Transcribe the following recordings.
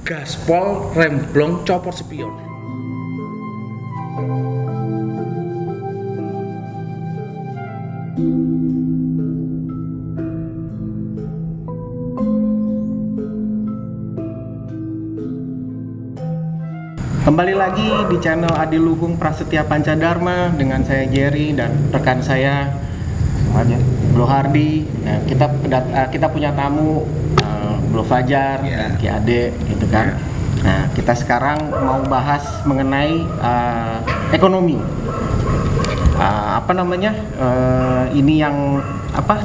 gaspol, remblong, copot spion. Kembali lagi di channel Adiluhung Prasetya Pancadharma dengan saya Jerry dan rekan saya Bro Hardy. Nah, kita punya tamu Bro Fajar dan Ki Ade gitu kan. Nah, kita sekarang mau bahas mengenai ekonomi. Ini yang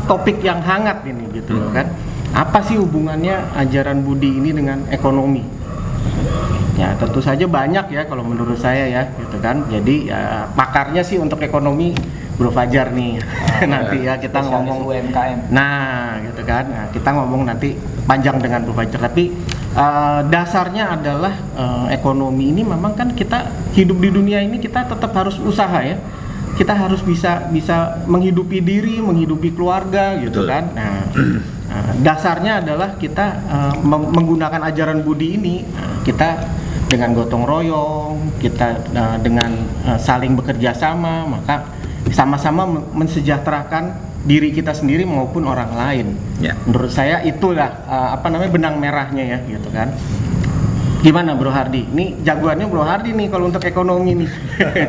topik yang hangat ini gitu kan. Apa sih hubungannya ajaran Budi ini dengan ekonomi? Ya tentu saja banyak ya kalau menurut saya ya gitu kan. Jadi pakarnya sih untuk ekonomi Bro Fajar nih. Nanti ya kita ngomong UMKM. Nah gitu kan. Nah, kita ngomong nanti panjang dengan Bro Fajar. Tapi dasarnya adalah ekonomi ini memang kan kita hidup di dunia ini kita tetap harus usaha ya. Kita harus bisa menghidupi diri, menghidupi keluarga gitu. Betul. Kan. Nah, dasarnya adalah kita menggunakan ajaran Budi ini. Kita dengan gotong royong, kita dengan saling bekerja sama, maka sama-sama mensejahterakan diri kita sendiri maupun orang lain. Ya. Menurut saya itulah benang merahnya ya, gitu kan. Gimana Bro Hardy? Ini jagoannya Bro Hardy nih kalau untuk ekonomi nih.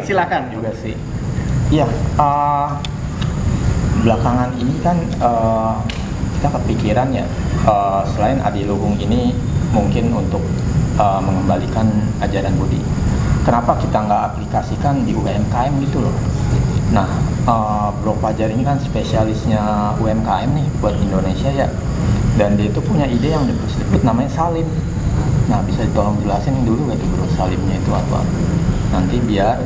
Silakan. Juga sih. Iya. Belakangan ini kan kita kepikiran ya, selain Adiluhung ini mungkin untuk mengembalikan ajaran Budi. Kenapa kita nggak aplikasikan di UMKM gitu loh? Nah, Bro Fajar ini kan spesialisnya UMKM nih buat Indonesia ya. Dan dia itu punya ide yang disebut namanya Salim. Nah, bisa tolong jelasin dulu gitu Bro, Salimnya itu apa? Nanti biar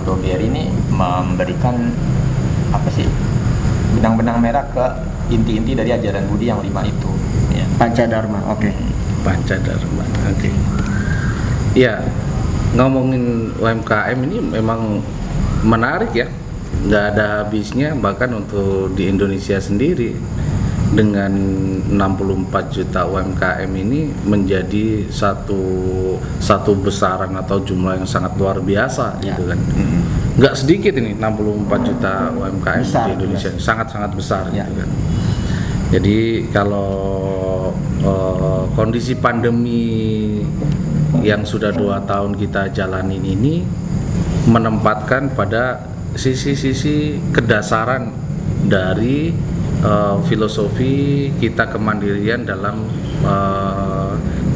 Bro Berry ini memberikan benang-benang merah ke inti-inti dari ajaran Budi yang 5 itu. Ya. Pancadharma, oke. Pancadharma, oke. Ya, ngomongin UMKM ini memang menarik ya, nggak ada habisnya. Bahkan untuk di Indonesia sendiri dengan 64 juta UMKM ini menjadi satu besaran atau jumlah yang sangat luar biasa ya. Gitu kan. Nggak sedikit ini 64 juta UMKM besar, di Indonesia, sangat-sangat besar ya. Gitu kan. Jadi kalau kondisi pandemi yang sudah 2 tahun kita jalanin ini menempatkan pada sisi-sisi kedasaran dari filosofi kita kemandirian dalam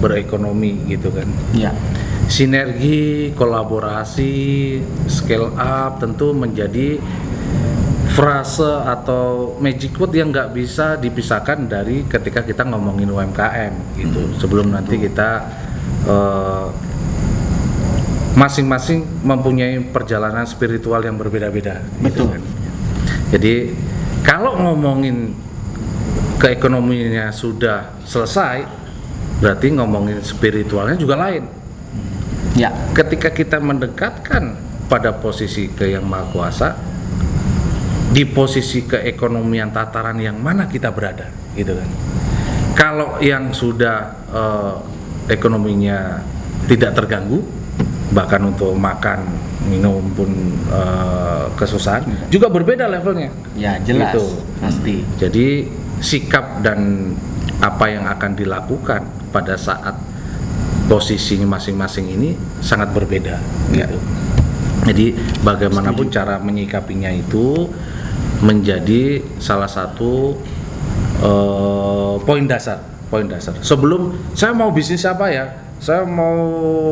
berekonomi gitu kan. Ya. Sinergi, kolaborasi, scale up tentu menjadi frase atau magic word yang nggak bisa dipisahkan dari ketika kita ngomongin UMKM gitu. Sebelum nanti kita masing-masing mempunyai perjalanan spiritual yang berbeda-beda. Betul. Gitu kan. Jadi kalau ngomongin keekonomiannya sudah selesai, berarti ngomongin spiritualnya juga lain. Ya. Ketika kita mendekatkan pada posisi ke Yang Maha Kuasa, di posisi keekonomian tataran yang mana kita berada, gitu kan. Kalau yang sudah ekonominya tidak terganggu, bahkan untuk makan, minum pun kesusahan, juga berbeda levelnya. Ya jelas, gitu. Pasti. Jadi sikap dan apa yang akan dilakukan pada saat posisinya masing-masing ini sangat berbeda. Ya. Gitu. Jadi bagaimanapun cara menyikapinya itu menjadi salah satu poin dasar. Sebelum saya mau bisnis apa ya, saya mau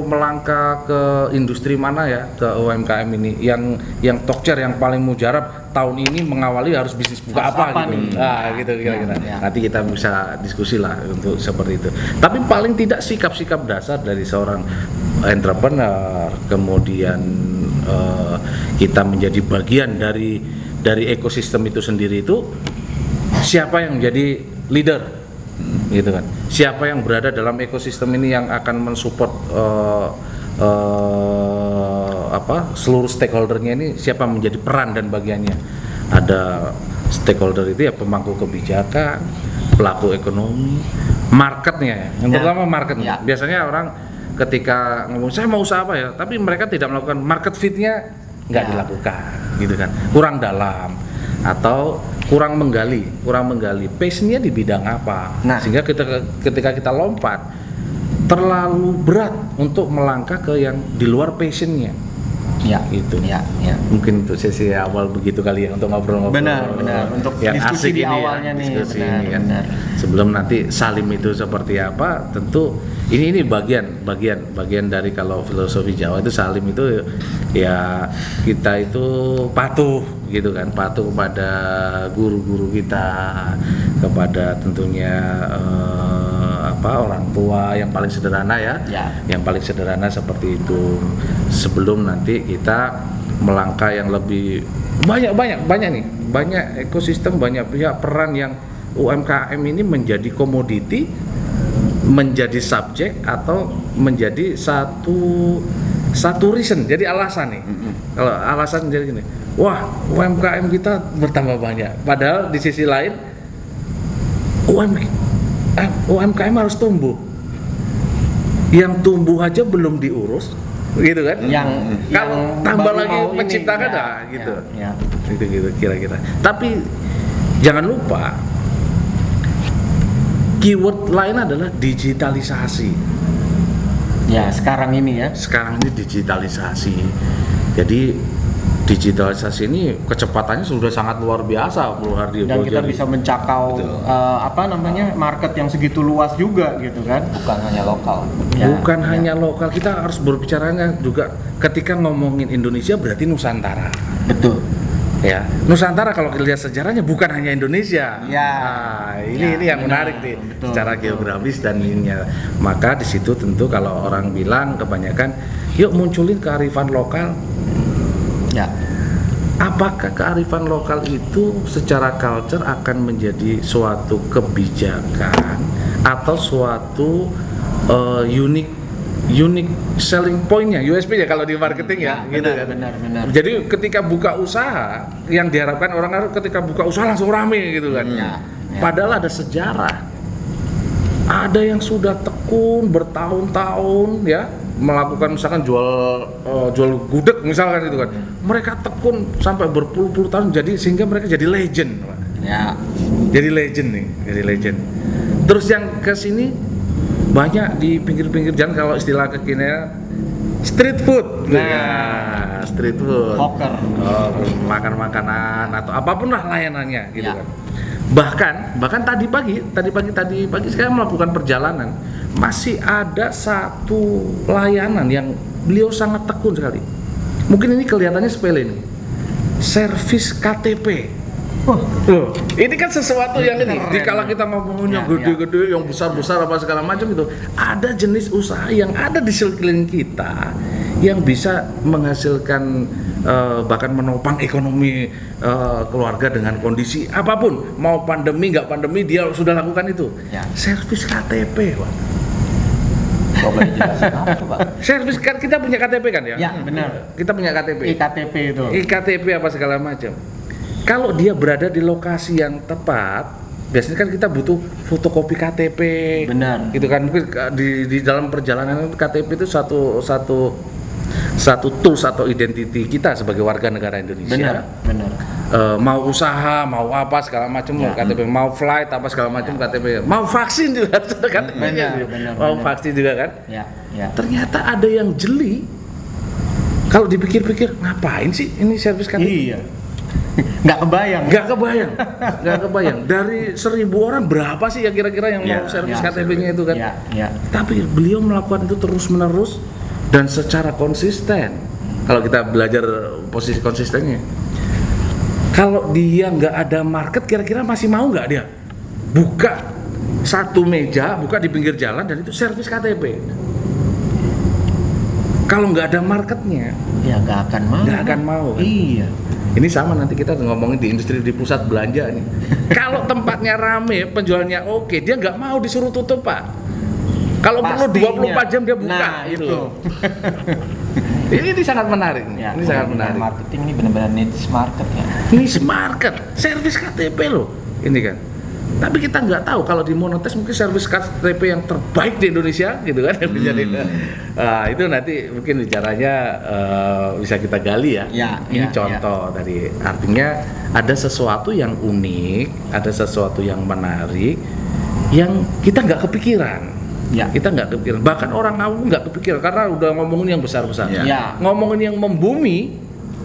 melangkah ke industri mana ya, ke UMKM ini, yang tokcer yang paling mujarab tahun ini mengawali harus bisnis buka apa gitu. Nih? Nah, gitu kira-kira. Ya. Nanti kita bisa diskusi lah untuk seperti itu. Tapi paling tidak sikap-sikap dasar dari seorang entrepreneur, kemudian kita menjadi bagian dari ekosistem itu sendiri, itu siapa yang menjadi leader gitu kan, siapa yang berada dalam ekosistem ini yang akan mensupport seluruh stakeholdernya ini, siapa menjadi peran dan bagiannya. Ada stakeholder itu ya pemangku kebijakan, pelaku ekonomi, marketnya, yang Ya. pertama marketnya. Ya. Biasanya orang ketika ngomong saya mau usaha apa ya, tapi mereka tidak melakukan market fit-nya, nggak Ya. dilakukan, gitu kan? Kurang dalam atau kurang menggali passion-nya di bidang apa, Nah. sehingga ketika kita lompat terlalu berat untuk melangkah ke yang di luar passion-nya. Ya, Gitu. ya, ya. Mungkin untuk sesi awal begitu kali ya, untuk ngobrol-ngobrol. Benar. Untuk yang diskusi asik di ini ya, awalnya nih, diskusi benar, ini kan. benar. Sebelum nanti Salim itu seperti apa, tentu ini bagian dari kalau filosofi Jawa itu Salim itu ya kita itu patuh gitu kan, patuh kepada guru-guru kita, kepada tentunya orang tua yang paling sederhana ya. Yang paling sederhana seperti itu. Sebelum nanti kita melangkah yang lebih banyak nih, banyak ekosistem, banyak pihak peran yang UMKM ini menjadi komoditi, menjadi subjek atau menjadi satu reason, jadi alasan nih. Kalau alasan jadi gini, wah UMKM kita bertambah banyak, padahal di sisi lain UMKM harus tumbuh. Yang tumbuh aja belum diurus, gitu kan? Kalau tambah lagi menciptakan gitu. Ya. Gitu kira-kira. Tapi jangan lupa keyword lain adalah digitalisasi. Ya, sekarang ini ya. Sekarang ini digitalisasi. Jadi digitalisasi ini kecepatannya sudah sangat luar biasa, Bro Hardi. Dan kita bisa mencakau market yang segitu luas juga gitu kan. Bukan hanya lokal. Bukan hanya lokal, kita harus berbicaranya juga ketika ngomongin Indonesia berarti Nusantara. Betul. Ya, Nusantara kalau kita lihat sejarahnya bukan hanya Indonesia. Ya. Nah, ini yang menarik nih, betul, secara geografis dan ininya. Maka di situ tentu kalau orang bilang kebanyakan, yuk munculin kearifan lokal. Ya. Apakah kearifan lokal itu secara culture akan menjadi suatu kebijakan atau suatu unique selling point-nya, USP ya kalau di marketing ya, gitu kan. Benar. Jadi ketika buka usaha, yang diharapkan orang ketika buka usaha langsung rame gitu kan. Ya. Padahal ada sejarah. Ada yang sudah tekun bertahun-tahun ya, melakukan misalkan jual gudeg misalkan gitu kan. Mereka tekun sampai berpuluh-puluh tahun sehingga mereka jadi legend. Ya. Jadi legend nih, jadi legend. Terus yang ke sini banyak di pinggir-pinggir jalan, kalau istilah kekinian street food. Nah, street food. Hawker. Makan makanan atau apapun lah layanannya gitu Ya. kan. Bahkan tadi pagi saya melakukan perjalanan, masih ada satu layanan yang beliau sangat tekun sekali. Mungkin ini kelihatannya sepele nih. Servis KTP. Loh, ini kan sesuatu yang ini. Dikala kita ngomongnya gede-gede, yang besar-besar apa segala macam itu, ada jenis usaha yang ada di sekeliling kita yang bisa menghasilkan bahkan menopang ekonomi keluarga dengan kondisi apapun, mau pandemi nggak pandemi dia sudah lakukan itu. Ya. Servis KTP, Pak. Coba dijelasin apa tuh, Pak? Servis kan kita punya KTP kan ya? Ya, benar. Kita punya KTP. iktp itu. iktp apa segala macam. Kalau dia berada di lokasi yang tepat, biasanya kan kita butuh fotokopi KTP. Benar. Gitu kan, mungkin di dalam perjalanan KTP itu satu tools atau identity kita sebagai warga negara Indonesia. Benar. Mau usaha, mau apa segala macam KTP, mau flight apa segala macam KTP, mau vaksin juga KTP. Mau vaksin juga kan? Ya. Ternyata ada yang jeli. Kalau dipikir-pikir, ngapain sih ini servis KTP? Iya. Nggak kebayang. Dari 1.000 orang berapa sih ya kira-kira yang mau servis KTP-nya itu kan? Ya. Tapi beliau melakukan itu terus-menerus dan secara konsisten. Kalau kita belajar posisi konsistennya, kalau dia nggak ada market, kira-kira masih mau nggak dia buka satu meja, buka di pinggir jalan dan itu servis KTP? Kalau nggak ada marketnya, Ya nggak akan mau. Kan? Iya. Ini sama nanti kita ngomongin di industri di pusat belanja nih. Kalau tempatnya rame, penjualannya oke, dia nggak mau disuruh tutup, Pak. Kalau perlu 24 jam dia buka. Nah, itu. Ini sangat menarik. Ya, Ini sangat menarik. Marketing ini benar-benar niche market ya. Niche market, servis KTP loh. Ini kan. Tapi kita nggak tahu kalau di Monetes mungkin servis KTP yang terbaik di Indonesia gitu kan. Jadi itu nanti mungkin bicaranya bisa kita gali ya. Ini contoh dari, artinya ada sesuatu yang unik, ada sesuatu yang menarik yang kita nggak kepikiran. Kita nggak kepikiran, bahkan orang awam nggak kepikiran karena udah ngomongin yang besar-besar. Ngomongin yang membumi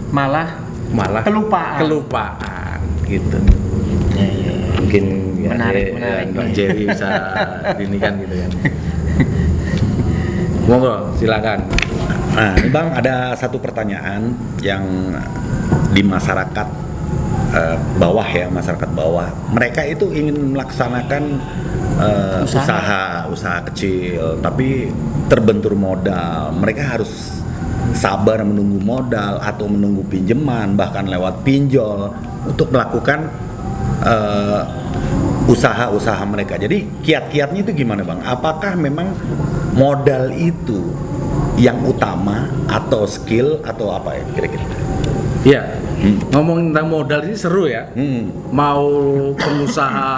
malah kelupaan gitu. Mungkin menarik. Mbak Jerry bisa dinikan gitu kan. Monggo, silakan. Nah, ini Bang, ada satu pertanyaan yang di masyarakat bawah ya, masyarakat bawah. Mereka itu ingin melaksanakan usaha kecil, tapi terbentur modal. Mereka harus sabar menunggu modal atau menunggu pinjaman, bahkan lewat pinjol untuk melakukan usaha-usaha mereka. Jadi kiat-kiatnya itu gimana Bang? Apakah memang modal itu yang utama atau skill atau apa ya kira-kira? Ya, ngomongin tentang modal ini seru ya. Mau pengusaha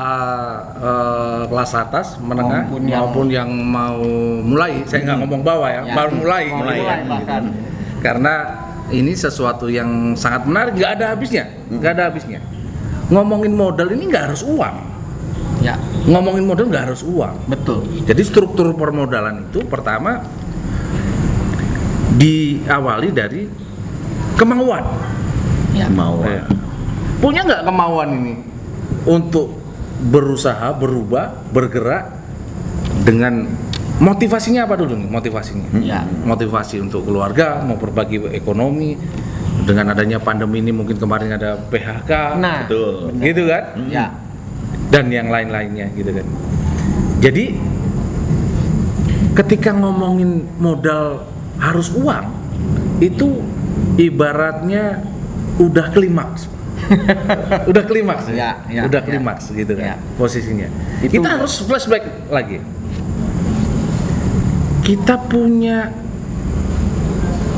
kelas atas, menengah maupun yang mau mulai, saya nggak ngomong bawah ya, baru mulai bahkan. Karena ini sesuatu yang sangat menarik, nggak ada habisnya. Ngomongin modal ini nggak harus uang. Ngomongin modal nggak harus uang. Betul. Jadi struktur permodalan itu pertama diawali dari kemauan. Kemauan. Punya nggak kemauan ini untuk berusaha, berubah, bergerak dengan motivasinya apa dulu nih? Motivasi untuk keluarga, mau berbagi ekonomi. Dengan adanya pandemi ini mungkin kemarin ada PHK, betul, gitu kan? Dan yang lain-lainnya gitu kan. Jadi ketika ngomongin modal harus uang, itu ibaratnya udah klimaks. Udah klimaks gitu kan posisinya. Kita harus flashback lagi. Kita punya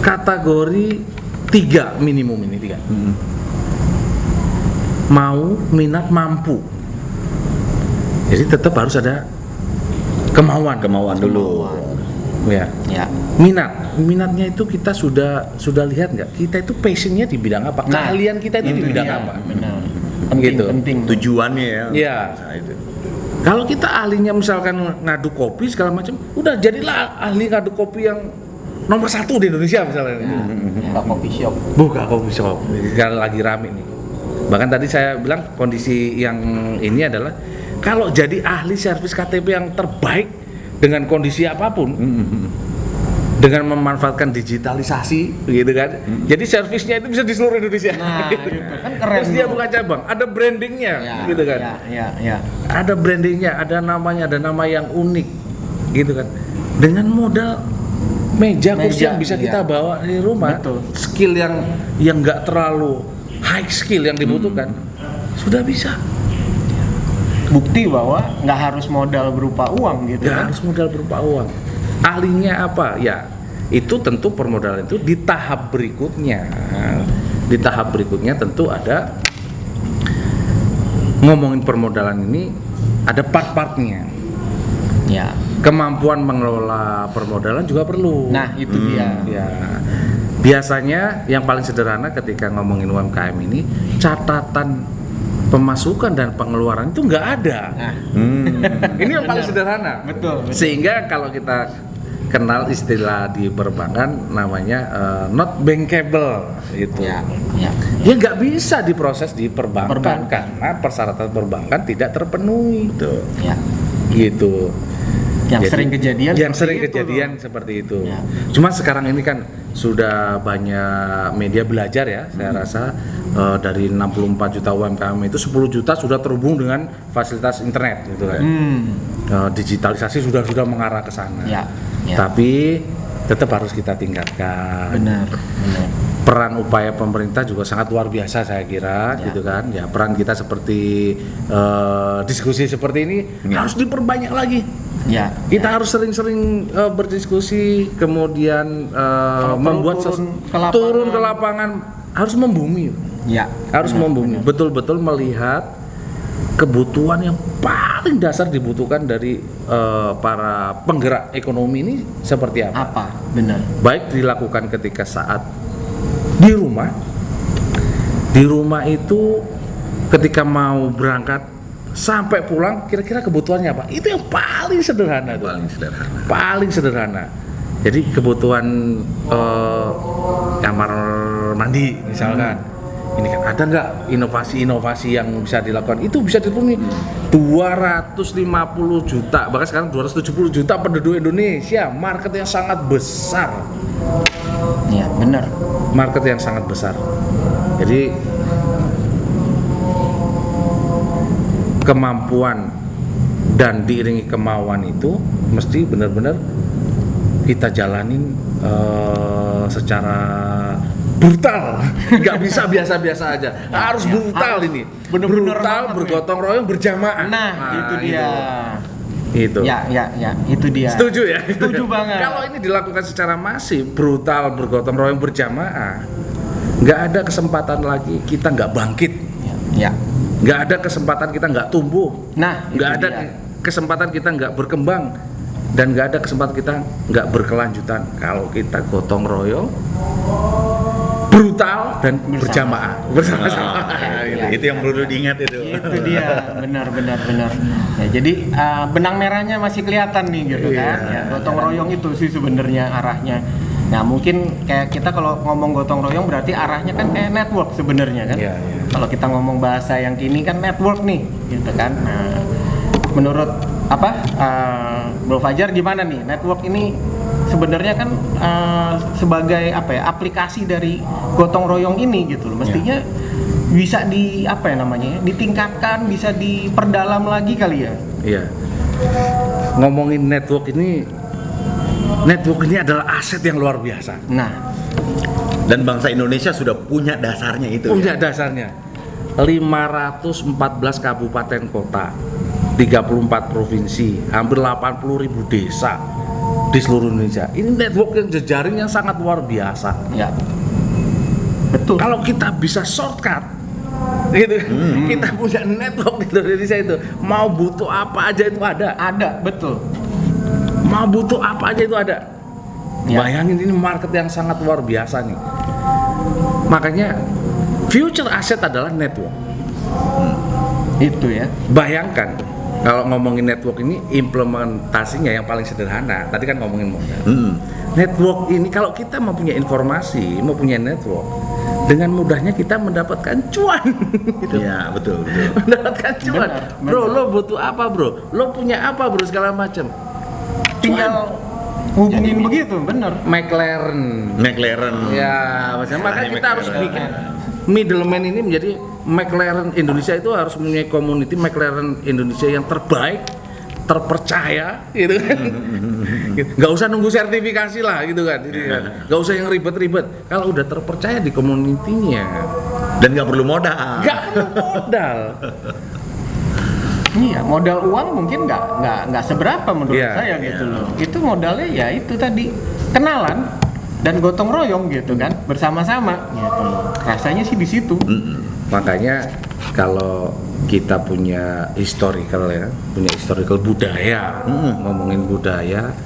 kategori 3 minimum ini 3. Mau, minat, mampu. Jadi tetap harus ada kemauan dulu. Minatnya itu kita sudah lihat nggak? Kita itu passionnya di bidang apa? Keahlian kita itu di bidang apa? Penting. Tujuannya ya. Kalau kita ahlinya misalkan ngadu kopi segala macam, udah jadilah ahli ngadu kopi yang nomor 1 di Indonesia misalnya. Buka coffee shop. Sekarang lagi rame nih. Bahkan tadi saya bilang kondisi yang ini adalah kalau jadi ahli servis KTP yang terbaik dengan kondisi apapun, dengan memanfaatkan digitalisasi, gitu kan. Jadi servisnya itu bisa di seluruh Indonesia. Gitu. Kan keren. Terus dia buka cabang, ada brandingnya, gitu kan. Ada brandingnya, ada namanya, ada nama yang unik, gitu kan. Dengan modal meja kursi yang bisa kita bawa di rumah, skill yang nggak terlalu high skill yang dibutuhkan, sudah bisa. Bukti bahwa nggak harus modal berupa uang gitu. Nggak harus modal berupa uang. Ahlinya apa? Ya, itu tentu permodalan itu di tahap berikutnya. Di tahap berikutnya tentu ada ngomongin permodalan ini ada part-partnya. Kemampuan mengelola permodalan juga perlu. Nah, itu dia. Biasanya yang paling sederhana ketika ngomongin UMKM ini, catatan pemasukan dan pengeluaran itu nggak ada. Ini yang paling sederhana. Betul. Sehingga kalau kita kenal istilah di perbankan namanya not bankable gitu. Ya nggak bisa diproses di perbankan karena persyaratan perbankan tidak terpenuhi. Gitu. Yang sering kejadian seperti itu. Cuma sekarang ini kan sudah banyak media belajar ya, saya rasa dari 64 juta UMKM itu 10 juta sudah terhubung dengan fasilitas internet gitu kan. Digitalisasi sudah mengarah ke sana. Tapi tetap harus kita tingkatkan. Benar. Peran upaya pemerintah juga sangat luar biasa saya kira, gitu kan. Ya, peran kita seperti diskusi seperti ini harus diperbanyak lagi. Kita harus sering-sering berdiskusi, kemudian membuat turun ke lapangan, harus membumi. Harus membumi, betul-betul melihat kebutuhan yang paling dasar dibutuhkan dari para penggerak ekonomi ini seperti apa? Apa? Benar. Baik dilakukan ketika saat di rumah. Di rumah itu ketika mau berangkat sampai pulang kira-kira kebutuhannya apa? Itu yang paling sederhana tuh. Paling sederhana. Paling sederhana. Jadi kebutuhan kamar mandi misalkan. Ini kan ada nggak inovasi-inovasi yang bisa dilakukan? Itu bisa dipenuhi 250 juta, bahkan sekarang 270 juta penduduk Indonesia, market yang sangat besar. Ya, benar. Market yang sangat besar. Jadi kemampuan dan diiringi kemauan itu mesti benar-benar kita jalanin secara brutal, nggak bisa biasa-biasa aja, harus brutal ini, Bener-bener brutal, banget, bergotong royong, berjamaah. Nah, itu dia. Itu. Ya, itu dia. Setuju ya? Setuju banget. Kalau ini dilakukan secara masif, brutal, bergotong royong, berjamaah, nggak ada kesempatan lagi kita nggak bangkit, Ya. nggak ada kesempatan kita nggak tumbuh, Nah, nggak itu ada dia. kesempatan kita nggak berkembang, dan nggak ada kesempatan kita nggak berkelanjutan kalau kita gotong royong, brutal dan berjamaah bersama-sama. Itu yang perlu diingat itu. Itu dia, benar. Ya, jadi benang merahnya masih kelihatan nih gitu kan. Ya, gotong royong itu sih sebenarnya arahnya. Nah, mungkin kayak kita kalau ngomong gotong royong berarti arahnya kan kayak network sebenarnya kan. Iya. Kalau kita ngomong bahasa yang kini kan network nih, gitu kan. Nah, menurut Bro Fajar gimana nih? Network ini sebenarnya kan sebagai aplikasi dari gotong royong ini gitu loh. Mestinya bisa ditingkatkan, bisa diperdalam lagi kali ya. Iya. Ngomongin network ini adalah aset yang luar biasa. Nah, Dan bangsa Indonesia sudah punya dasarnya itu. Punya dasarnya 514 kabupaten kota, 34 provinsi, hampir 80.000 desa di seluruh Indonesia. Ini network yang jejaring yang sangat luar biasa. ya. Betul. Kalau kita bisa shortcut gitu, kita punya network di Indonesia itu, mau butuh apa aja itu ada. Ada, betul. Mau butuh apa aja itu ada. Ya. Bayangin ini market yang sangat luar biasa nih. Makanya future asset adalah network. Itu ya. Bayangkan kalau ngomongin network ini implementasinya yang paling sederhana. Tadi kan ngomongin modal. Network ini kalau kita mau punya informasi, mau punya network, dengan mudahnya kita mendapatkan cuan. Gitu. Iya, betul. Mendapatkan cuan. Benar, Bro, lo butuh apa, bro? Lo punya apa, bro? Segala macam. Tinggal hubungin begitu, bener. McLaren. Ya, makanya kita harus bikin middleman ini menjadi McLaren Indonesia. Itu harus mempunyai community McLaren Indonesia yang terbaik, terpercaya, gitu kan. Nggak usah nunggu sertifikasi lah, gitu kan. Nggak usah yang ribet-ribet. Kalau udah terpercaya di community-nya, Dan nggak perlu modal. nggak perlu modal. Iya, modal uang mungkin nggak seberapa menurut Iya, saya gitu loh. Itu modalnya ya itu tadi kenalan dan gotong royong gitu kan, bersama-sama gitu. Rasanya sih di situ. Makanya kalau kita punya historical ya, punya historical budaya, ngomongin budaya,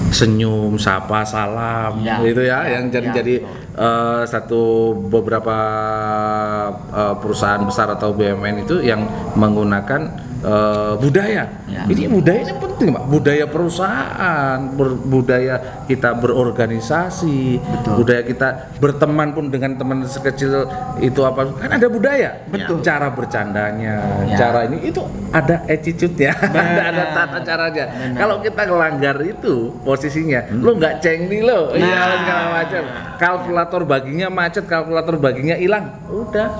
senyum, sapa, salam, Ya, gitu ya, ya, yang ya, jadi satu beberapa perusahaan besar atau BUMN itu yang menggunakan budaya. Ya. Ini budaya ini penting, Pak. Budaya perusahaan, budaya kita berorganisasi, budaya kita berteman pun dengan teman sekecil itu apa kan ada budaya. Betul. Cara bercandanya, Ya. cara ini itu ada attitude ya, ada tata caranya. Kalau kita ngelanggar itu posisinya, lo nggak cengli lo, iya segala macam. Kalkulator baginya macet, kalkulator baginya hilang, udah.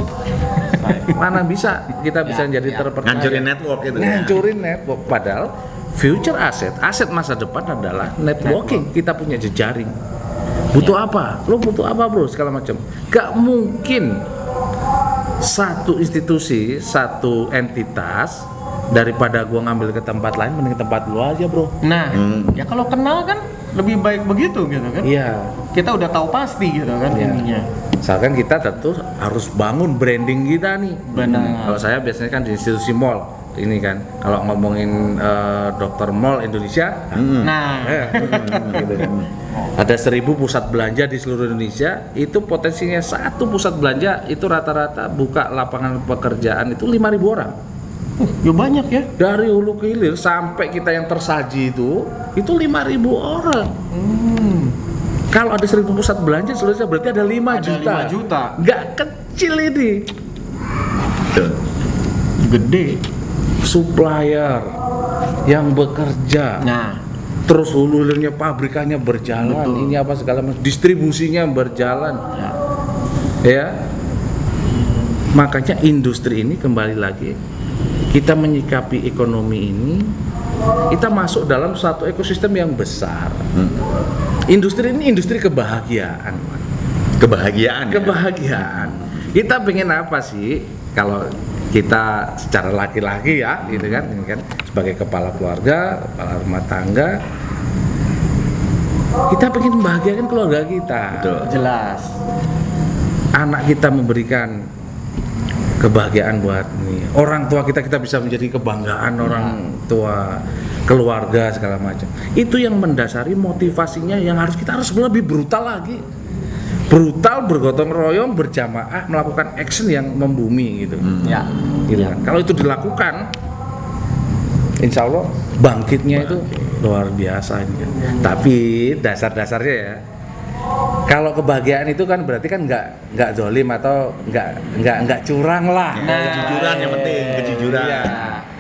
Mana bisa kita bisa jadi terpercaya. Ngancurin network itu. Ngancurin network. Padahal future aset masa depan adalah networking. Kita punya jejaring. Butuh apa? Lo butuh apa, bro? Segala macam. Gak mungkin satu institusi, satu entitas daripada gua ngambil ke tempat lain, mending ke tempat lu aja, bro. Nah, ya kalau kenal kan lebih baik begitu gitu kan. Iya. Kita udah tahu pasti gitu kan Iya. ininya. Misalkan kita tentu harus bangun branding kita nih. Benar. Kalau saya biasanya kan di institusi mall ini kan, kalau ngomongin dokter mall Indonesia, Nah, gitu kan. Ada 1000 pusat belanja di seluruh Indonesia, itu potensinya satu pusat belanja itu rata-rata buka lapangan pekerjaan itu 5.000 orang. ya banyak ya. Dari hulu ke hilir sampai kita yang tersaji itu 5.000 orang. Kalau ada 1000 pusat belanja seluruh Indonesia berarti ada 5 Ada juta. 5 juta. Nggak kecil ini. Betul. Gede. Supplier yang bekerja. Nah, Terus hulu hilirnya pabrikannya berjalan. Betul. Ini apa segala macam, distribusinya berjalan. ya. Ya. Makanya industri ini kembali lagi kita menyikapi ekonomi ini, kita masuk dalam satu ekosistem yang besar. Industri ini industri kebahagiaan. Kebahagiaan. Ya? Kebahagiaan. Kita pengen apa sih kalau kita secara laki-laki ya, gitu kan, ini kan sebagai kepala keluarga, kepala rumah tangga, kita pengen membahagiakan keluarga kita. Betul. Jelas. Anak kita memberikan kebahagiaan buat nih orang tua kita bisa menjadi kebanggaan orang tua, keluarga segala macam. Itu yang mendasari motivasinya yang kita harus lebih brutal lagi. Brutal, bergotong royong, berjamaah melakukan action yang membumi gitu. Ya. Gitu kan. Kalau itu dilakukan, insya Allah bangkitnya itu luar biasa ini kan. Tapi dasar-dasarnya ya, kalau kebahagiaan itu kan berarti kan nggak zolim atau nggak curang lah. Kejujuran yang penting, kejujuran. Iya.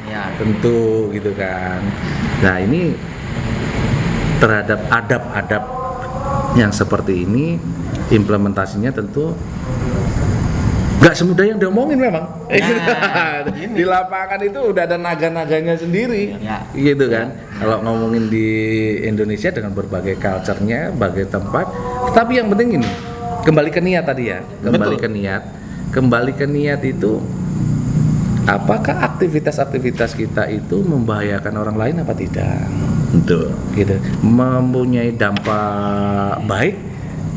Ya. Tentu gitu kan. Nah ini terhadap adab-adab yang seperti ini, implementasinya tentu nggak semudah yang diomongin memang. Di lapangan itu udah ada naga-naganya sendiri, Ya. gitu kan. Kalau ngomongin di Indonesia dengan berbagai culture-nya, berbagai tempat, tapi yang penting ini kembali ke niat tadi ya, kembali ke niat itu, apakah aktivitas-aktivitas kita itu membahayakan orang lain apa tidak? Betul. Gitu, mempunyai dampak baik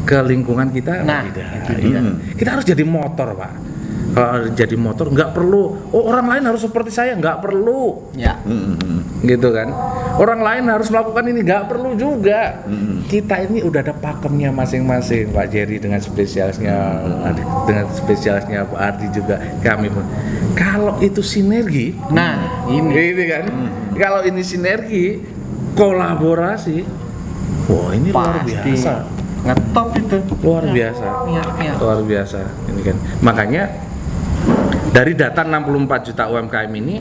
ke lingkungan kita Nah, apa tidak? itu Iya. Kita harus jadi motor, Pak. Kalau jadi motor nggak perlu, orang lain harus seperti saya, nggak perlu, Ya. gitu kan? Orang lain harus melakukan ini, nggak perlu juga. Kita ini udah ada pakemnya masing-masing, Pak Jerry dengan spesialisnya, dengan spesialisnya Pak Ardi juga, kami pun. Kalau itu sinergi, Nah, ini kan? Kalau ini sinergi, kolaborasi, wah ini luar pasti biasa. ngetop itu. Luar biasa. Iya, iya. Luar biasa ini kan. Makanya dari data 64 juta UMKM ini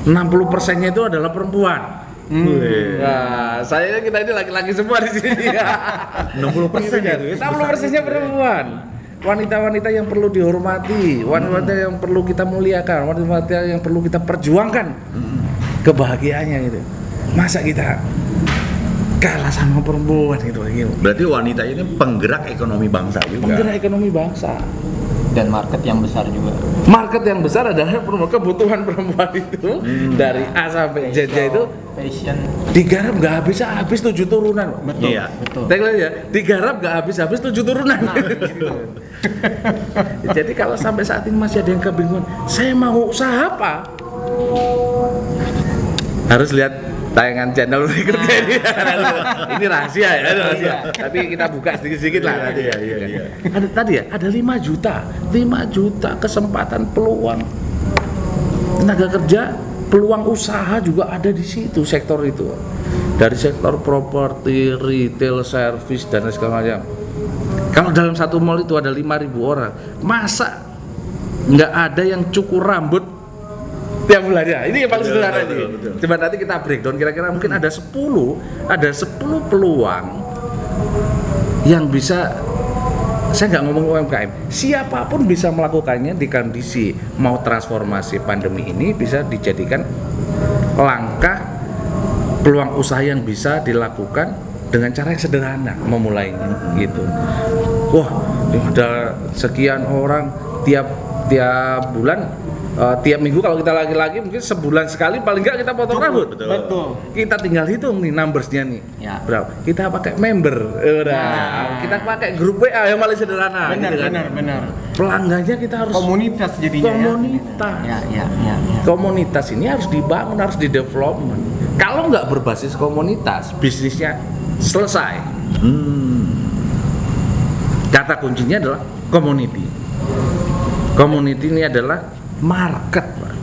60%-nya itu adalah perempuan. Nah, kita ini laki-laki semua di sini. 60% ya itu ya. 60%-nya perempuan. Wanita-wanita yang perlu dihormati, wanita yang perlu kita muliakan, wanita yang perlu kita perjuangkan kebahagiaannya gitu. Masa kita kalah sama perempuan gitu? Berarti wanita ini penggerak ekonomi bangsa juga. Penggerak ekonomi bangsa. Dan market yang besar juga. Market yang besar adalah kebutuhan perempuan itu dari A sampai Z itu Fashion. digarap nggak habis 7 turunan. Betul. Iya. Betul. Tagline ya, digarap nggak habis 7 turunan. Jadi kalau sampai saat ini masih ada yang kebingungan, saya mau usaha apa? Harus lihat tayangan channel berikutnya ini. Ini rahasia ya, rahasia. Tapi kita buka sedikit-sedikit lah nanti ya. Ada tadi ya, ada 5 juta kesempatan peluang tenaga kerja, peluang usaha juga ada di situ sektor itu. Dari sektor properti, retail, service dan segala macam. Kalau dalam satu mall itu ada 5.000 orang, masa nggak ada yang cukur rambut tiap bulannya? Ini yang paling sederhana ini. Coba nanti kita breakdown kira-kira mungkin ada 10 peluang yang bisa, saya nggak ngomong UMKM, siapapun bisa melakukannya di kondisi mau transformasi pandemi ini, bisa dijadikan langkah peluang usaha yang bisa dilakukan dengan cara yang sederhana memulainya gitu. Wah, ada sekian orang tiap bulan tiap minggu kalau kita laki-laki mungkin sebulan sekali paling nggak kita potong rambut. Betul. Kita tinggal hitung nih numbersnya nih. Ya. Berapa? Kita pakai member. Kita pakai grup WA yang paling sederhana. Benar. Pelanggannya kita harus Komunitas jadinya. komunitas. Ya. Komunitas ini harus dibangun, harus di development. Kalau nggak berbasis komunitas, bisnisnya selesai. Kata kuncinya adalah community. Community ini adalah market, Pak.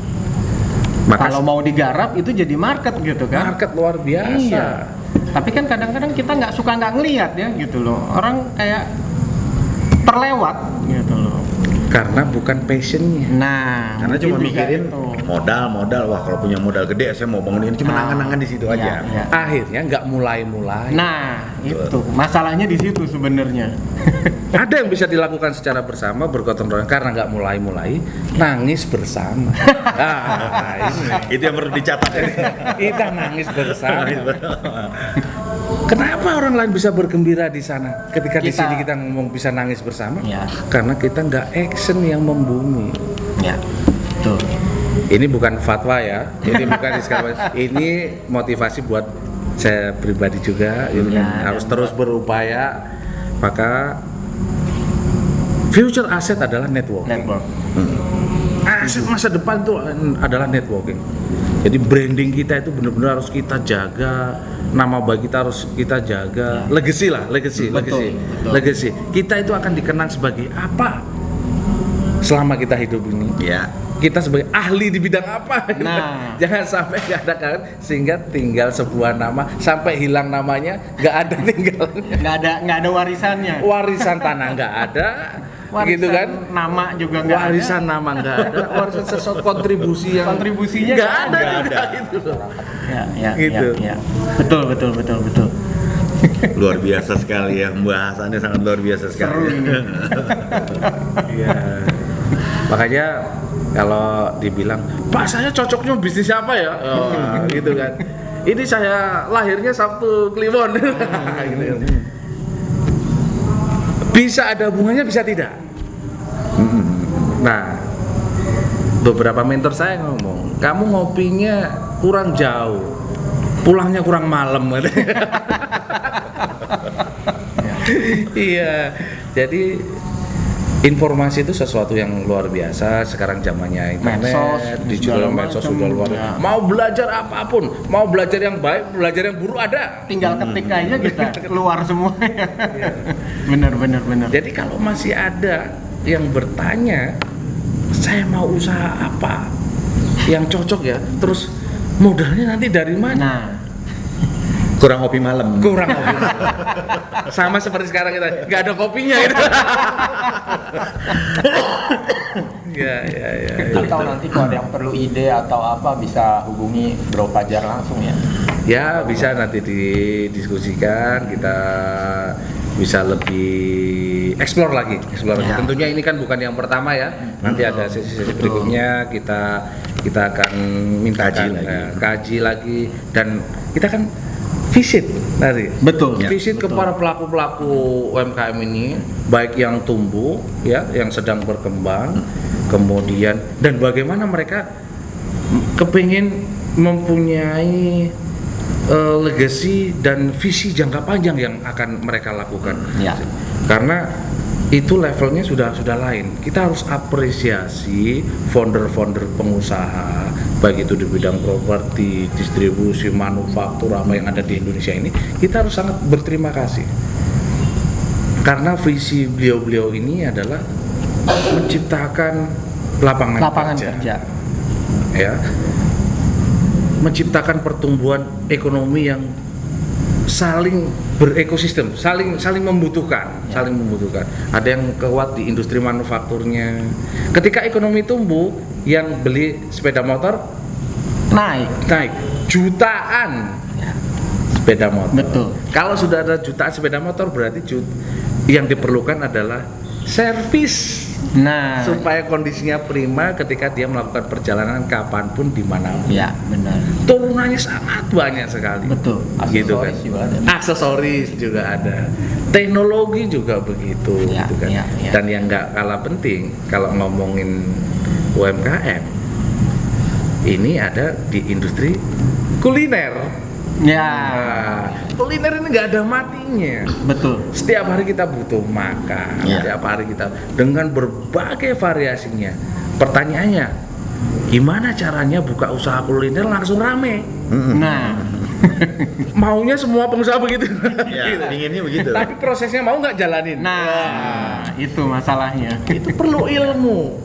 Kalau mau digarap itu jadi market gitu kan? Market luar biasa. Iya. Tapi kan kadang-kadang kita nggak ngelihat ya gitu loh. Orang kayak terlewat gitu loh. Karena bukan passionnya. Nah, Karena cuma itu mikirin itu. modal, wah kalau punya modal gede saya mau bangun ini, cuma angan-angan di situ aja. Ya. Akhirnya nggak mulai-mulai. Nah, itu masalahnya di situ sebenarnya. Ada yang bisa dilakukan secara bersama, bergotong royong, karena nggak mulai-mulai, nangis bersama. Ini Itu yang perlu dicatat. kita nangis bersama. Kenapa orang lain bisa bergembira di sana? Ketika di sini kita ngomong bisa nangis bersama, Ya. karena kita nggak action yang membumi. Ya, betul. Ini bukan fatwa ya, ini bukan ini motivasi buat saya pribadi juga, gitu kan. Harus terus berupaya. Maka future asset adalah networking. Aset masa depan itu adalah networking. Jadi branding kita itu benar-benar harus kita jaga, nama baik kita harus kita jaga. Legacy. Betul. Legacy. Kita itu akan dikenang sebagai apa selama kita hidup ini. Ya. Kita sebagai ahli di bidang apa? Nah. Jangan sampai nggak ada kan, sehingga tinggal sebuah nama sampai hilang namanya, nggak ada tinggalannya. Nggak ada warisannya. Warisan tanah nggak ada, gitu kan? Nama juga nggak ada. Warisan nama nggak ada, warisan sesuatu kontribusinya nggak ada. Gitu loh. Ya. Gitu. Ya. Betul. Luar biasa sekali ya, pembahasannya sangat luar biasa sekali. Seru ini. Iya. Makanya kalau dibilang, Pak saya cocoknya bisnis apa ya? Oh, gitu kan. Ini saya lahirnya Sabtu Kliwon. Gitu. Bisa ada hubungannya, bisa tidak. Nah, beberapa mentor saya ngomong, kamu ngopinya kurang jauh, pulangnya kurang malam. Iya, jadi informasi itu sesuatu yang luar biasa. Sekarang zamannya internet, digital medsos sudah luar biasa. Mau belajar apapun, mau belajar yang baik, belajar yang buruk ada. Tinggal ketik aja kita keluar semua. Bener. Jadi kalau masih ada yang bertanya, saya mau usaha apa yang cocok ya, terus modalnya nanti dari mana? Nah, Kurang kopi malam. Sama seperti sekarang kita nggak ada kopinya gitu. Ya. Atau nanti kalau ada yang perlu ide atau apa bisa hubungi Bro Fajar langsung ya. Ya bisa nanti didiskusikan, kita bisa lebih explore lagi. Ya. Tentunya ini kan bukan yang pertama ya. Nanti ada sesi-sesi berikutnya kita akan minta kaji lagi dan kita kan visit tadi. Betul. Visit ke para pelaku-pelaku UMKM ini, baik yang tumbuh ya, yang sedang berkembang, kemudian dan bagaimana mereka kepingin mempunyai legacy dan visi jangka panjang yang akan mereka lakukan. Ya. Karena itu levelnya sudah lain. Kita harus apresiasi founder-founder pengusaha, baik itu di bidang properti, distribusi, manufaktur apa yang ada di Indonesia ini. Kita harus sangat berterima kasih. Karena visi beliau-beliau ini adalah menciptakan lapangan kerja. Ya. Menciptakan pertumbuhan ekonomi yang saling berekosistem, saling membutuhkan, Ada yang kuat di industri manufakturnya. Ketika ekonomi tumbuh, yang beli sepeda motor naik jutaan sepeda motor. Betul. Kalau sudah ada jutaan sepeda motor berarti yang diperlukan adalah servis. Nah, Supaya kondisinya prima ketika dia melakukan perjalanan kapanpun dimanapun. ya benar. Turunannya sangat banyak sekali. Betul. Gitu kan. Aksesoris juga ada. Aksesoris juga ada. Teknologi juga begitu, Ya, gitu kan. ya. Dan yang nggak kalah penting kalau ngomongin UMKM, ini ada di industri kuliner. Ya, Nah, kuliner ini nggak ada matinya. betul. Setiap hari kita butuh makan, Ya. setiap hari kita dengan berbagai variasinya. Pertanyaannya, gimana caranya buka usaha kuliner langsung rame? Nah, Maunya semua pengusaha begitu. Ya, inginnya begitu. Tapi prosesnya mau nggak jalanin? nah, itu masalahnya. Itu perlu ilmu,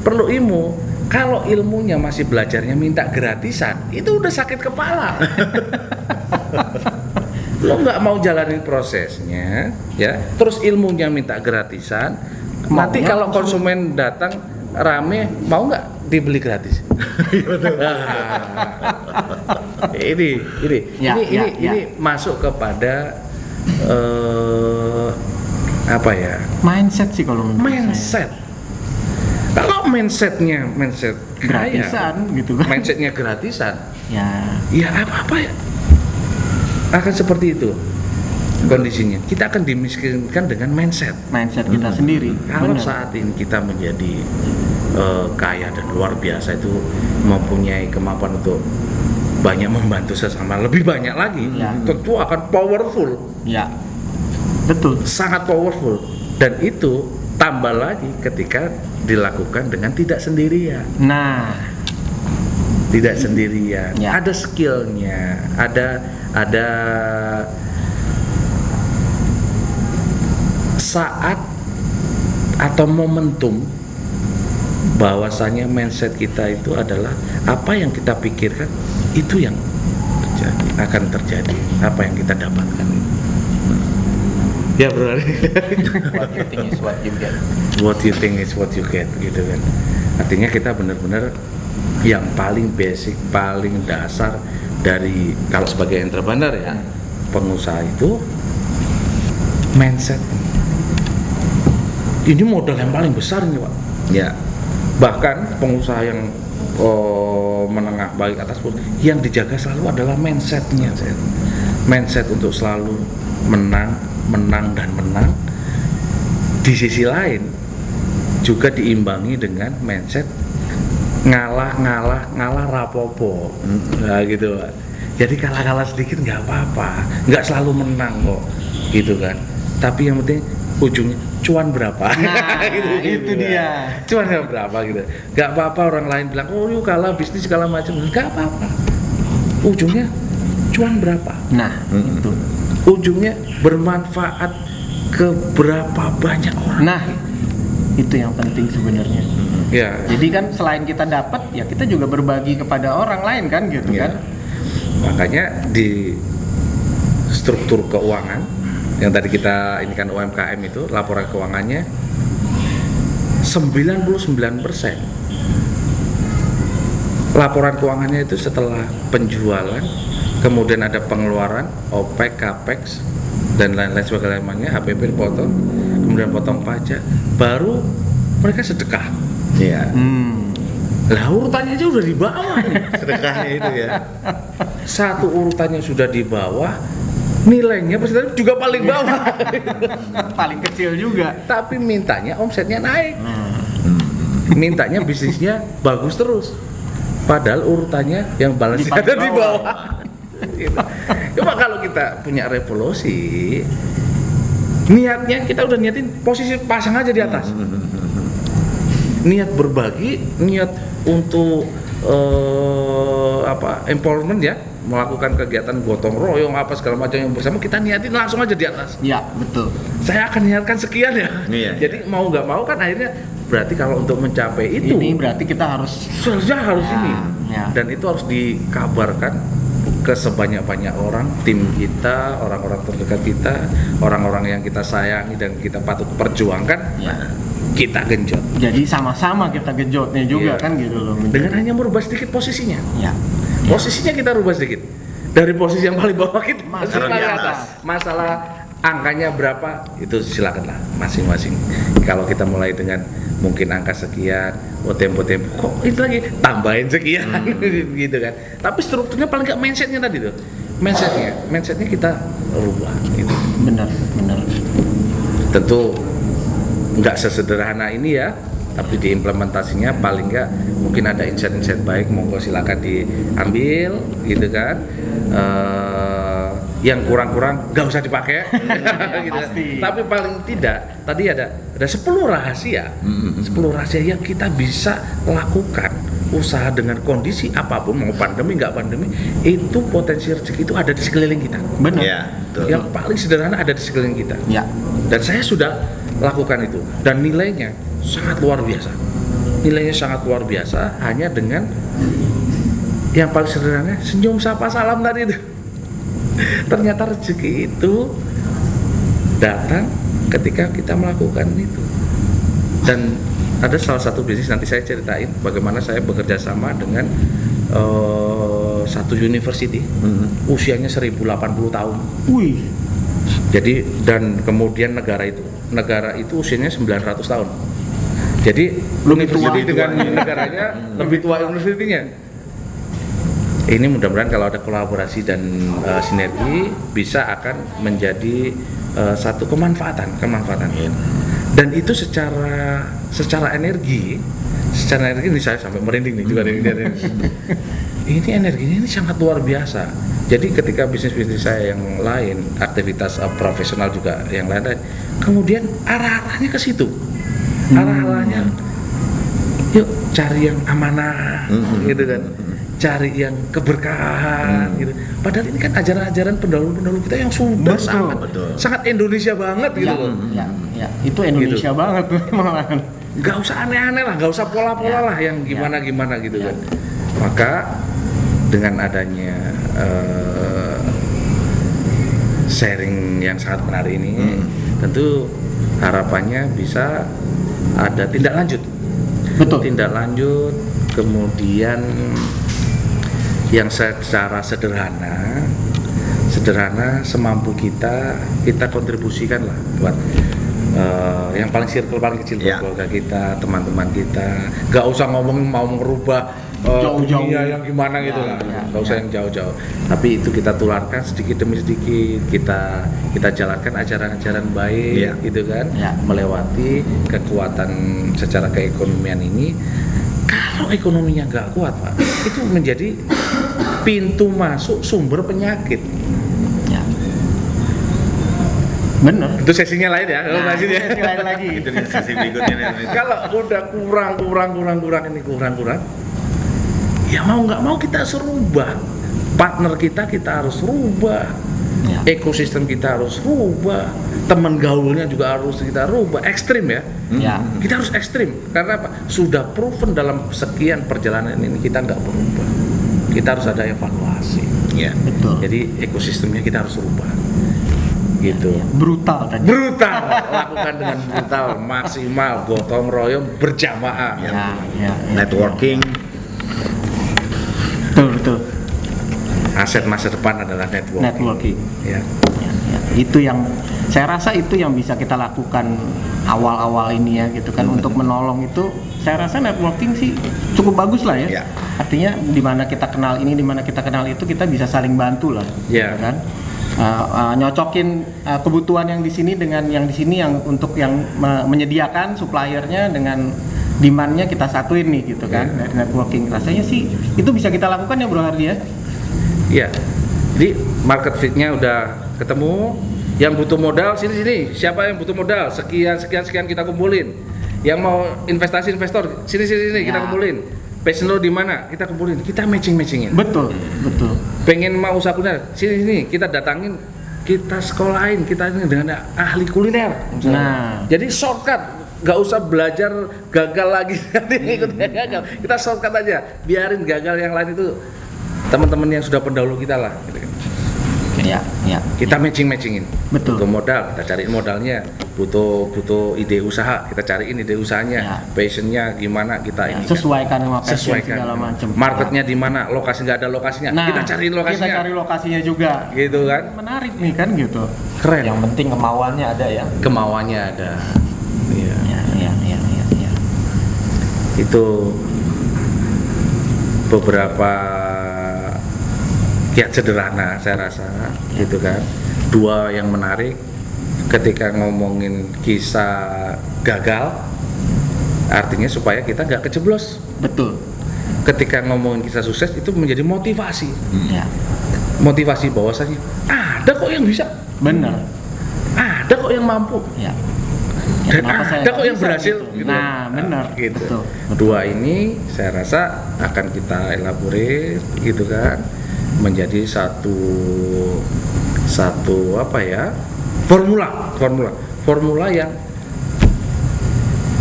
perlu ilmu. Kalau ilmunya masih belajarnya minta gratisan, itu udah sakit kepala. Lo nggak mau jalanin prosesnya, ya. Terus ilmunya minta gratisan. Nanti Maunya kalau langsung. konsumen datang rame, mau nggak dibeli gratis? ini Ya, ini ya, ya. ini masuk kepada apa ya? Mindset sih kalau menurut saya. Mindset. Kalau mindset kaya, Gratisan gitu kan. mindsetnya gratisan, Ya, ya apa ya akan seperti itu kondisinya. Kita akan dimiskinkan dengan mindset. mindset kita sendiri. Kalau Bener. saat ini kita menjadi kaya dan luar biasa, itu mempunyai kemampuan untuk banyak membantu sesama, lebih banyak lagi, Ya. tentu akan powerful, Ya, betul. sangat powerful. Dan itu tambah lagi ketika dilakukan dengan tidak sendirian. Nah, Tidak sendirian, Ya. ada skillnya, ada saat atau momentum bahwasanya mindset kita itu adalah apa yang kita pikirkan itu yang akan terjadi, apa yang kita dapatkan. Ya bro, What you think is what you get. what you think is what you get, gitu kan. Artinya kita benar-benar yang paling basic, paling dasar dari kalau sebagai entrepreneur ya, pengusaha itu mindset. Ini modal yang paling besar nih Pak. Ya. Bahkan pengusaha yang menengah baik atas pun yang dijaga selalu adalah mindsetnya. Mindset untuk selalu menang dan menang. Di sisi lain juga diimbangi dengan mindset ngalah rapopo. Nah gitu Pak. Jadi kalah sedikit nggak apa-apa, nggak selalu menang kok, gitu kan. Tapi yang penting ujungnya cuan berapa. Nah, itu dia. Cuan berapa gitu. Nggak apa-apa orang lain bilang, oh yuk kalah bisnis segala macam, nggak apa-apa. Ujungnya cuan berapa. Nah, itu. Ujungnya bermanfaat ke berapa banyak orang. Nah, itu yang penting sebenarnya. Ya. Jadi kan selain kita dapat, ya kita juga berbagi kepada orang lain kan gitu Ya. kan. Makanya di struktur keuangan yang tadi kita ini kan UMKM itu laporan keuangannya 99% laporan keuangannya itu setelah penjualan, kemudian ada pengeluaran, OPEX, CAPEX dan lain-lain sebagainya, HPP dipotong, kemudian potong pajak, baru mereka sedekah. Iya. Lah urutannya aja udah di bawah nih. Sedekahnya itu ya. Satu urutannya sudah di bawah, nilainya persentase juga paling bawah. Paling kecil juga. Tapi mintanya omsetnya naik. Mintanya bisnisnya bagus terus. Padahal urutannya yang balance Di paling ada di bawah. bawah. Gitu. Coba kalau kita punya revolusi, niatnya kita udah niatin posisi pasang aja di atas. Niat berbagi, niat untuk empowerment ya, melakukan kegiatan gotong royong apa segala macam yang bersama, kita niatin langsung aja di atas. Ya, betul. Saya akan niatkan sekian ya. Iya, Jadi mau nggak mau kan akhirnya berarti kalau untuk mencapai itu Ini berarti kita harus seharusnya harus Ya, ini. ya. Dan itu harus dikabarkan ke sebanyak-banyak orang, tim kita, orang-orang terdekat kita, orang-orang yang kita sayangi dan kita patut perjuangkan. Ya. Kita genjot. jadi sama-sama kita gejotnya juga Iya. kan gitu loh. Dengan hanya merubah sedikit posisinya. Ya. Posisinya kita rubah sedikit. Dari posisi yang paling bawah kita Masuk masuk di paling atas. atas. Masalah angkanya berapa itu silakanlah masing-masing. Kalau kita mulai dengan mungkin angka sekian, tempo kok itu lagi tambahin sekian gitu kan. Tapi strukturnya paling nggak mindsetnya tadi tuh. Mindsetnya kita rubah gitu. Benar. Tentu nggak sesederhana ini ya, tapi diimplementasinya paling nggak mungkin ada insight-insight baik, monggo silakan diambil gitu kan. Yang kurang-kurang nggak usah dipakai gitu kan. Tapi paling tidak tadi ada 10 rahasia 10 rahasia yang kita bisa lakukan usaha dengan kondisi apapun, mau pandemi nggak pandemi, itu potensi rezeki itu ada di sekeliling kita. Benar. Ya, betul. Yang paling sederhana ada di sekeliling kita. Ya. Dan saya sudah lakukan itu dan nilainya sangat luar biasa. Nilainya sangat luar biasa hanya dengan yang paling sederhana, senyum, sapa, salam tadi itu. Ternyata rezeki itu datang ketika kita melakukan itu. Dan ada salah satu bisnis, nanti saya ceritain bagaimana saya bekerja sama dengan satu university, usianya 1080 tahun. Wih. Jadi dan kemudian negara itu usianya 900 tahun. Jadi university dengan negaranya lebih tua universitinya. Ini mudah-mudahan kalau ada kolaborasi dan sinergi bisa akan menjadi satu kemanfaatan. Dan itu secara energi ini saya sampai merinding nih juga ini energinya ini sangat luar biasa. Jadi ketika bisnis saya yang lain, aktivitas profesional juga yang lain, kemudian arah-arahnya ke situ. Arah-arahnya yuk cari yang amanah gitu kan. Cari yang keberkahan gitu. Padahal ini kan ajaran-ajaran pendahulu kita yang sudah sangat Indonesia banget gitu loh. Ya, itu Indonesia gitu. Banget malahan. Gak usah aneh-aneh lah, gak usah pola-pola lah yang gimana-gimana gitu kan. Maka dengan adanya sharing yang sangat menarik ini, tentu harapannya bisa ada tindak lanjut. Betul. Tindak lanjut, kemudian yang secara sederhana semampu kita kontribusikan lah buat yang paling circle paling kecil buat keluarga kita, teman-teman kita. Gak usah ngomongin mau merubah dunia yang gimana gitu lah, gak usah yang jauh-jauh. Tapi itu kita tularkan sedikit demi sedikit, kita jalankan ajaran-ajaran baik gitu kan, melewati kekuatan secara keekonomian ini. Kalau ekonominya nggak kuat, Pak, itu menjadi pintu masuk sumber penyakit. Ya. Bener. Itu sesinya lain ya. Nah, itu sesi lain lagi. Itu sesi berikutnya. Kalau udah kurang, ya mau nggak mau kita harus rubah. Partner kita harus rubah. Ya. Ekosistem kita harus rubah. Teman gaulnya juga harus kita rubah. Ekstrim ya. Kita harus ekstrim karena apa? Sudah proven dalam sekian perjalanan ini kita nggak berubah. Kita harus ada evaluasi. Ya. Betul. Jadi ekosistemnya kita harus rubah. Gitu. Brutal tadi. Brutal. Lakukan dengan brutal, maksimal, gotong royong, berjamaah. Networking. Betul. Aset masa depan adalah networking. Ya. Itu yang saya rasa itu yang bisa kita lakukan awal-awal ini ya gitu kan, untuk menolong itu saya rasa networking sih cukup bagus lah ya. Artinya di mana kita kenal ini, di mana kita kenal itu, kita bisa saling bantu lah. Gitu kan. Nyocokin kebutuhan yang di sini dengan yang di sini, yang untuk yang menyediakan suppliernya dengan demand-nya kita satuin nih gitu kan. Dari networking rasanya sih itu bisa kita lakukan ya Bro Hardi ya. Iya. Jadi market fit-nya udah ketemu. Yang butuh modal sini. Siapa yang butuh modal? Sekian kita kumpulin. Yang mau investasi investor sini kita kumpulin. Passion lo di mana? Kita kumpulin. Kita matchingin. Betul. Pengen mau usaha kuliner? Sini kita datangin, kita sekolahin, kita dengan ahli kuliner. Nah, jadi shortcut, nggak usah belajar gagal lagi ikut gagal. Kita shortcut aja, biarin gagal yang lain itu teman-teman yang sudah pendahulu kita lah. Kita matchingin. Betul. Butuh modal, kita cariin modalnya. Butuh ide usaha, kita cariin ide usahanya. Passionnya gimana kita ini. Sesuaikan sama passion segala macam. Marketnya di mana? Lokasi nggak ada lokasinya. Kita cariin lokasinya. Kita cari lokasinya juga. Gitu kan? Menarik nih kan gitu. Keren. Yang penting kemauannya ada ya. Kemauannya ada. Iya. Ya. Itu beberapa kiat sederhana saya rasa gitu kan. Dua yang menarik ketika ngomongin kisah gagal Artinya supaya kita nggak kejeblos. Betul. Ketika ngomongin kisah sukses itu menjadi motivasi. Ya. Motivasi bahwasanya ada kok yang bisa, Benar. ada kok yang mampu, Ya. dan Kenapa saya ada nggak kok yang bisa berhasil. gitu? Nah, benar. Gitu. Betul. Dua ini saya rasa akan kita elaborate gitu kan, menjadi satu apa ya, formula yang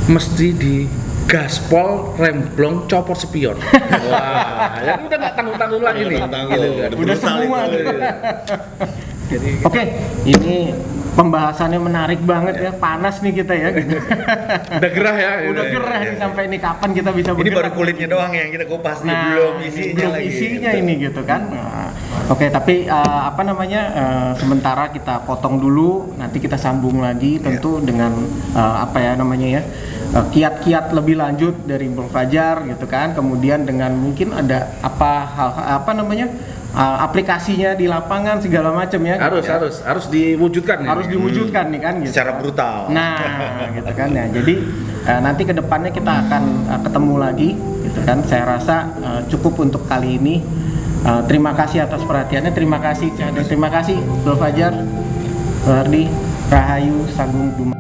mesti di gaspol, remblong, copot spion. Wah, ya udah nggak tanggung-tanggung lagi nih. Udah semua. Oke, ini pembahasannya menarik banget ya, panas nih kita ya. Udah gerah ya. Udah gerah nih sampai ini kapan kita bisa Ini bergerak. baru kulitnya doang yang kita kupas nih, Nah, belum isinya belum lagi. isinya ini gitu kan. Nah, oke, tapi apa namanya, sementara kita potong dulu, nanti kita sambung lagi tentu dengan apa ya namanya ya, kiat-kiat lebih lanjut dari Bro Fajar gitu kan. Kemudian dengan mungkin ada apa namanya, aplikasinya di lapangan segala macam ya. Harus diwujudkan nih. Harus diwujudkan nih kan gitu. Secara brutal. Nah, gitu kan ya. Jadi nanti ke depannya kita akan ketemu lagi gitu kan. Saya rasa cukup untuk kali ini. Terima kasih atas perhatiannya. Terima kasih Bro Fajar, Bro Hardi, Rahayu, Sagung Duma.